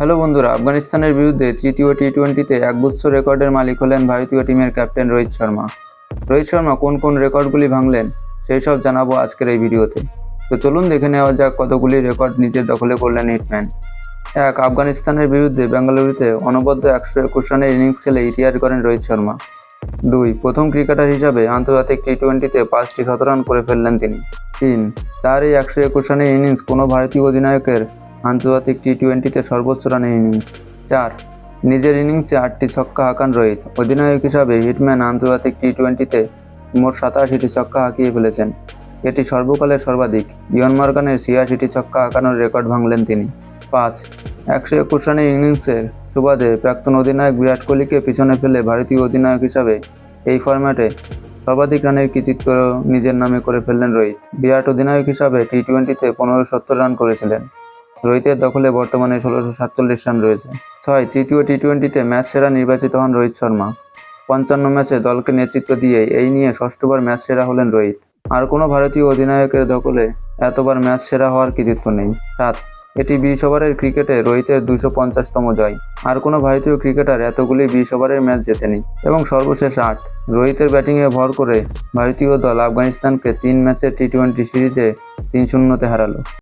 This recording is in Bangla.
হ্যালো বন্ধুরা, আফগানিস্তানের বিরুদ্ধে তৃতীয় টি-টোয়েন্টিতে একগুচ্ছ রেকর্ডের মালিক হলেন ভারতীয় টিমের ক্যাপ্টেন রোহিত শর্মা। রোহিত শর্মা কোন কোন রেকর্ডগুলি ভাঙলেন সেই সব জানাবো আজকের এই ভিডিওতে। তো চলুন দেখে নেওয়া যাক কতগুলি রেকর্ড নিজের দখলে করলেন হিটম্যান। এক, আফগানিস্তানের বিরুদ্ধে বেঙ্গালুরুতে অনবদ্য 121 রানের ইনিংস খেলে ইতিহাস গড়েন রোহিত শর্মা। 2, প্রথম ক্রিকেটার হিসাবে আন্তর্জাতিক টি-টোয়েন্টিতে 5টি শতরান করে ফেললেন তিনি। 3, তার এই 121 রানের ইনিংস কোনো ভারতীয় অধিনায়কের আন্তর্জাতিক টি-টোয়েন্টিতে সর্বোচ্চ রানের ইনিংস। 4, নিজের ইনিংসে 8টি ছক্কা হাঁকান রোহিত। অধিনায়ক হিসাবে হিটম্যান আন্তর্জাতিক টি-টোয়েন্টিতে মোট 87টি ছক্কা হাঁকিয়ে ফেলেছেন। এটি সর্বকালের সর্বাধিক। ইয়ন মর্গানের 86টি ছক্কা হাঁকানোর রেকর্ড ভাঙলেন তিনি। 5, 121 রানের ইনিংসের সুবাদে প্রাক্তন অধিনায়ক বিরাট কোহলিকে পিছনে ফেলে ভারতীয় অধিনায়ক হিসাবে এই ফরম্যাটে সর্বাধিক রানের কৃতিত্ব নিজের নামে করে ফেললেন রোহিত। বিরাট অধিনায়ক হিসাবে টি-টোয়েন্টিতে 1570 রান করেছিলেন। রোহিতের দখলে বর্তমানে 1647 রান রয়েছে। 6, তৃতীয় টি-টোয়েন্টিতে ম্যাচ সেরা নির্বাচিত হন রোহিত শর্মা। 55 ম্যাচে দলকে নেতৃত্ব দিয়ে এই নিয়ে ষষ্ঠবার ম্যাচ সেরা হলেন রোহিত। আর কোনো ভারতীয় অধিনায়কের দখলে এতবার ম্যাচ সেরা হওয়ার কৃতিত্ব নেই। 7, এটি 20 ওভারের ক্রিকেটে রোহিতের 250তম জয়। আর কোনো ভারতীয় ক্রিকেটার এতগুলি 20 ওভারের ম্যাচ জেতেনি। এবং সর্বশেষ 8, রোহিতের ব্যাটিংয়ে ভর করে ভারতীয় দল আফগানিস্তানকে 3 ম্যাচের টি-টোয়েন্টি সিরিজে 3-0তে হারালো।